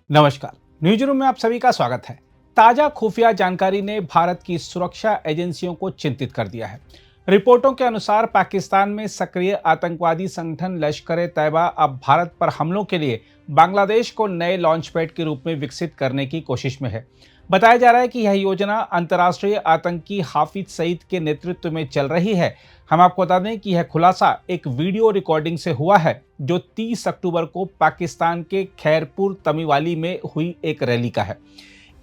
नमस्कार। News room में आप सभी का स्वागत है। ताजा खुफिया जानकारी ने भारत की सुरक्षा एजेंसियों को चिंतित कर दिया है। रिपोर्टों के अनुसार पाकिस्तान में सक्रिय आतंकवादी संगठन लश्कर ए तैयबा अब भारत पर हमलों के लिए बांग्लादेश को नए लॉन्च पैड के रूप में विकसित करने की कोशिश में है। बताया जा रहा है कि यह योजना अंतर्राष्ट्रीय आतंकी हाफिज सईद के नेतृत्व में चल रही है। हम आपको बता दें कि यह खुलासा एक वीडियो रिकॉर्डिंग से हुआ है जो 30 अक्टूबर को पाकिस्तान के खैरपुर तमीवाली में हुई एक रैली का है।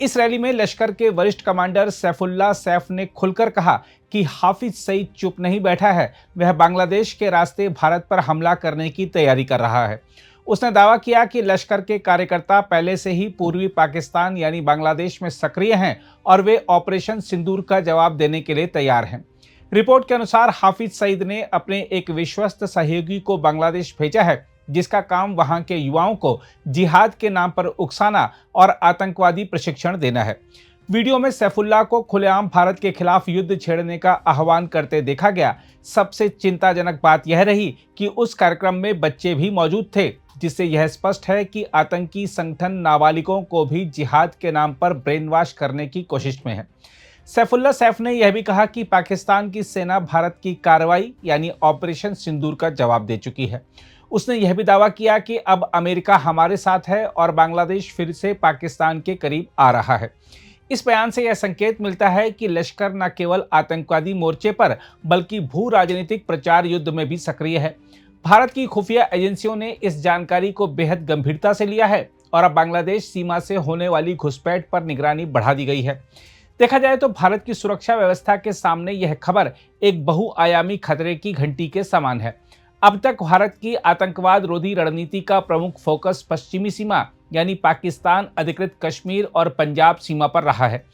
इस रैली में लश्कर के वरिष्ठ कमांडर सैफुल्लाह सैफ ने खुलकर कहा कि हाफिज सईद चुप नहीं बैठा है, वह बांग्लादेश के रास्ते भारत पर हमला करने की तैयारी कर रहा है। उसने दावा किया कि लश्कर के कार्यकर्ता पहले से ही पूर्वी पाकिस्तान यानी बांग्लादेश में सक्रिय हैं और वे ऑपरेशन सिंदूर का जवाब देने के लिए तैयार हैं। रिपोर्ट के अनुसार हाफिज सईद ने अपने एक विश्वस्त सहयोगी को बांग्लादेश भेजा है, जिसका काम वहां के युवाओं को जिहाद के नाम पर उकसाना और आतंकवादी प्रशिक्षण देना है। वीडियो में सैफुल्लाह को खुलेआम भारत के खिलाफ युद्ध छेड़ने का आह्वान करते देखा गया। सबसे चिंताजनक बात यह रही कि उस कार्यक्रम में बच्चे भी मौजूद थे, जिससे यह स्पष्ट है कि आतंकी संगठन नाबालिगों को भी जिहाद के नाम पर ब्रेन वॉश करने की कोशिश में है। सैफुल्लाह सैफ ने यह भी कहा कि पाकिस्तान की सेना भारत की कार्रवाई यानी ऑपरेशन सिंदूर का जवाब दे चुकी है। उसने यह भी दावा किया कि अब अमेरिका हमारे साथ है और बांग्लादेश फिर से पाकिस्तान के करीब आ रहा है। इस बयान से यह संकेत मिलता है कि लश्कर न केवल आतंकवादी मोर्चे पर बल्कि भू राजनीतिक प्रचार युद्ध में भी सक्रिय है। भारत की खुफिया एजेंसियों ने इस जानकारी को बेहद गंभीरता से लिया है और अब बांग्लादेश सीमा से होने वाली घुसपैठ पर निगरानी बढ़ा दी गई है। देखा जाए तो भारत की सुरक्षा व्यवस्था के सामने यह खबर एक बहुआयामी खतरे की घंटी के समान है। अब तक भारत की आतंकवाद रोधी रणनीति का प्रमुख फोकस पश्चिमी सीमा यानी पाकिस्तान अधिकृत कश्मीर और पंजाब सीमा पर रहा है,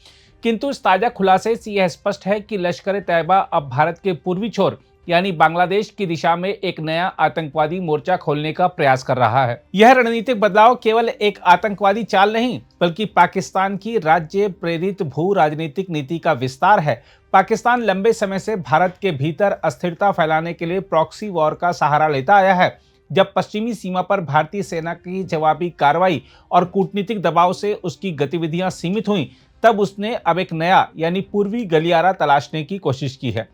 किंतु इस ताजा खुलासे से यह स्पष्ट है कि लश्कर ए तैयबा अब भारत के पूर्वी छोर यानी बांग्लादेश की दिशा में एक नया आतंकवादी मोर्चा खोलने का प्रयास कर रहा है। यह रणनीतिक बदलाव केवल एक आतंकवादी चाल नहीं बल्कि पाकिस्तान की राज्य प्रेरित भू राजनीतिक नीति का विस्तार है। पाकिस्तान लंबे समय से भारत के भीतर अस्थिरता फैलाने के लिए प्रॉक्सी वॉर का सहारा लेता आया है। जब पश्चिमी सीमा पर भारतीय सेना की जवाबी कार्रवाई और कूटनीतिक दबाव से उसकी गतिविधियां सीमित हुई, तब उसने अब एक नया यानी पूर्वी गलियारा तलाशने की कोशिश की है।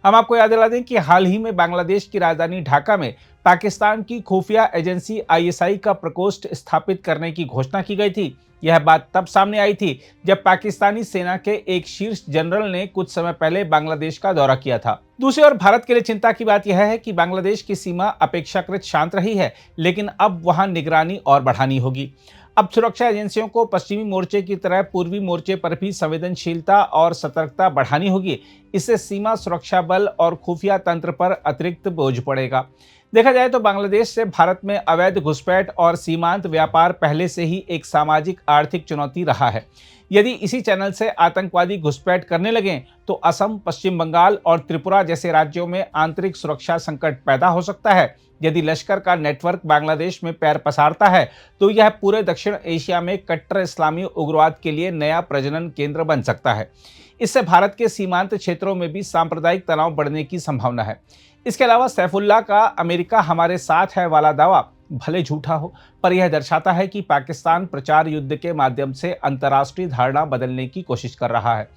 हम आपको याद दिला दें कि हाल ही में बांग्लादेश की राजधानी ढाका में पाकिस्तान की खुफिया एजेंसी आईएसआई का प्रकोष्ठ स्थापित करने की घोषणा की गई थी। यह बात तब सामने आई थी जब पाकिस्तानी सेना के एक शीर्ष जनरल ने कुछ समय पहले बांग्लादेश का दौरा किया था। दूसरी ओर भारत के लिए चिंता की बात यह है कि बांग्लादेश की सीमा अपेक्षाकृत शांत रही है, लेकिन अब वहां निगरानी और बढ़ानी होगी। अब सुरक्षा एजेंसियों को पश्चिमी मोर्चे की तरह पूर्वी मोर्चे पर भी संवेदनशीलता और सतर्कता बढ़ानी होगी। इससे सीमा सुरक्षा बल और खुफिया तंत्र पर अतिरिक्त बोझ पड़ेगा। देखा जाए तो बांग्लादेश से भारत में अवैध घुसपैठ और सीमांत व्यापार पहले से ही एक सामाजिक आर्थिक चुनौती रहा है। यदि इसी चैनल से आतंकवादी घुसपैठ करने लगें तो असम, पश्चिम बंगाल और त्रिपुरा जैसे राज्यों में आंतरिक सुरक्षा संकट पैदा हो सकता है। यदि लश्कर का नेटवर्क बांग्लादेश में पैर पसारता है तो यह पूरे दक्षिण एशिया में कट्टर इस्लामी उग्रवाद के लिए नया प्रजनन केंद्र बन सकता है। इससे भारत के सीमांत क्षेत्रों में भी सांप्रदायिक तनाव बढ़ने की संभावना है। इसके अलावा सैफुल्लाह का अमेरिका हमारे साथ है वाला दावा भले झूठा हो, पर यह दर्शाता है कि पाकिस्तान प्रचार युद्ध के माध्यम से अंतर्राष्ट्रीय धारणा बदलने की कोशिश कर रहा है।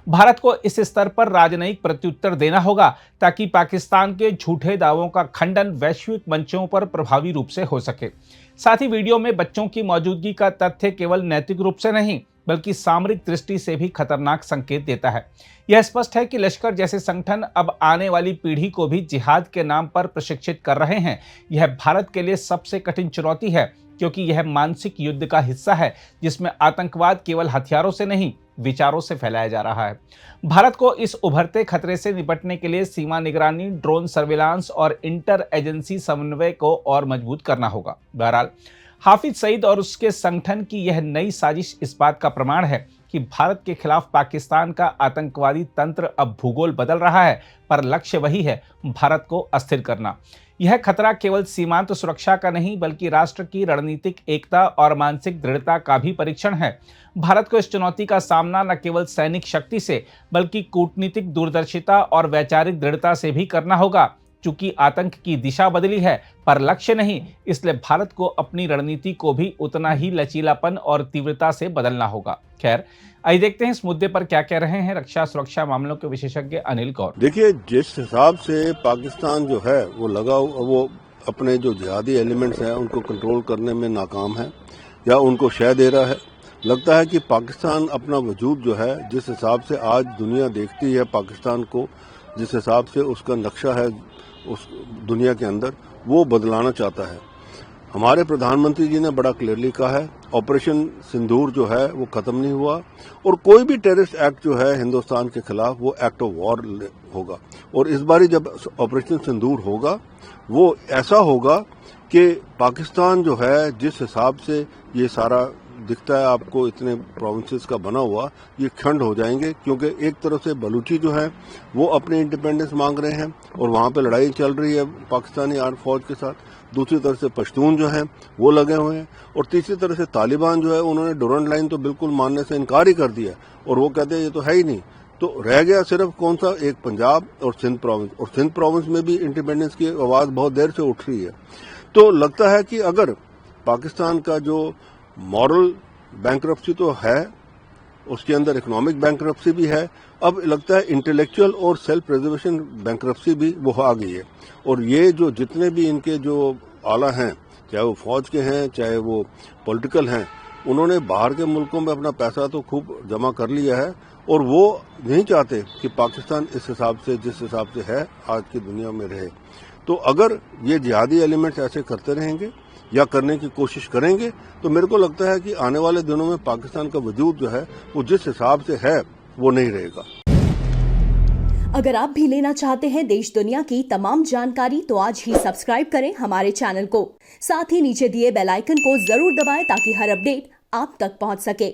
भारत को इस स्तर पर राजनयिक प्रत्युत्तर देना होगा ताकि पाकिस्तान के झूठे दावों का खंडन वैश्विक मंचों पर प्रभावी रूप से हो सके। साथ ही वीडियो में बच्चों की मौजूदगी का तथ्य केवल नैतिक रूप से नहीं बल्कि सामरिक दृष्टि से भी खतरनाक संकेत देता है। यह स्पष्ट है कि लश्कर जैसे संगठन अब आने वाली पीढ़ी को भी जिहाद के नाम पर प्रशिक्षित कर रहे हैं। यह भारत के लिए सबसे कठिन चुनौती है, क्योंकि यह मानसिक युद्ध का हिस्सा है जिसमें आतंकवाद केवल हथियारों से नहीं विचारों से फैलाया जा रहा है। भारत को इस उभरते खतरे से निपटने के लिए सीमा निगरानी, ड्रोन सर्विलांस और इंटर एजेंसी समन्वय को और मजबूत करना होगा। बहरहाल हाफिज सईद और उसके संगठन की यह नई साजिश इस बात का प्रमाण है कि भारत के खिलाफ पाकिस्तान का आतंकवादी तंत्र अब भूगोल बदल रहा है, पर लक्ष्य वही है, भारत को अस्थिर करना। यह खतरा केवल सीमांत सुरक्षा का नहीं बल्कि राष्ट्र की रणनीतिक एकता और मानसिक दृढ़ता का भी परीक्षण है। भारत को इस चुनौती का सामना न केवल सैनिक शक्ति से बल्कि कूटनीतिक दूरदर्शिता और वैचारिक दृढ़ता से भी करना होगा। चूंकि आतंक की दिशा बदली है पर लक्ष्य नहीं, इसलिए भारत को अपनी रणनीति को भी उतना ही लचीलापन और तीव्रता से बदलना होगा। खैर, आइए देखते हैं इस मुद्दे पर क्या कह रहे हैं रक्षा सुरक्षा मामलों के विशेषज्ञ अनिल गौर। देखिए, जिस हिसाब से पाकिस्तान जो है वो अपने जो जिहादी एलिमेंट्स हैं उनको कंट्रोल करने में नाकाम है या उनको शह दे रहा है। लगता है कि पाकिस्तान अपना वजूद जो है, जिस हिसाब से आज दुनिया देखती है पाकिस्तान को, जिस हिसाब से उसका नक्शा है उस दुनिया के अंदर, वो बदलाना चाहता है। हमारे प्रधानमंत्री जी ने बड़ा क्लियरली कहा है, ऑपरेशन सिंदूर जो है वो खत्म नहीं हुआ और कोई भी टेररिस्ट एक्ट जो है हिंदुस्तान के खिलाफ वो एक्ट ऑफ वॉर होगा। और इस बारी जब ऑपरेशन सिंदूर होगा वो ऐसा होगा कि पाकिस्तान जो है, जिस हिसाब से ये सारा दिखता है आपको इतने प्रोविंसेस का बना हुआ, ये खंड हो जाएंगे। क्योंकि एक तरफ से बलूची जो है वो अपनी इंडिपेंडेंस मांग रहे हैं और वहां पे लड़ाई चल रही है पाकिस्तानी आर्म फौज के साथ, दूसरी तरफ से पश्तून जो है वो लगे हुए हैं और तीसरी तरफ से तालिबान जो है उन्होंने डोरंड लाइन तो बिल्कुल मानने से इनकार ही कर दिया और वो कहते हैं ये तो है ही नहीं। तो रह गया सिर्फ कौन सा, एक पंजाब और सिंध प्रोविंस, और सिंध प्रोविंस में भी इंडिपेंडेंस की आवाज बहुत देर से उठ रही है। तो लगता है कि अगर पाकिस्तान का जो मॉरल बैंकरप्सी तो है, उसके अंदर इकोनॉमिक बैंकरप्सी भी है, अब लगता है इंटेलेक्चुअल और सेल्फ प्रिजर्वेशन बैंकरप्सी भी वो आ गई है। और ये जो जितने भी इनके जो आला हैं, चाहे वो फौज के हैं चाहे वो पॉलिटिकल हैं, उन्होंने बाहर के मुल्कों में अपना पैसा तो खूब जमा कर लिया है और वो नहीं चाहते कि पाकिस्तान इस हिसाब से, जिस हिसाब से है आज की दुनिया में रहे। तो अगर ये जिहादी एलिमेंट्स ऐसे करते रहेंगे या करने की कोशिश करेंगे तो मेरे को लगता है कि आने वाले दिनों में पाकिस्तान का वजूद जो है वो जिस हिसाब से है वो नहीं रहेगा। अगर आप भी लेना चाहते हैं देश दुनिया की तमाम जानकारी तो आज ही सब्सक्राइब करें हमारे चैनल को। साथ ही नीचे दिए बेल आइकन को जरूर दबाएं ताकि हर अपडेट आप तक पहुंच सके।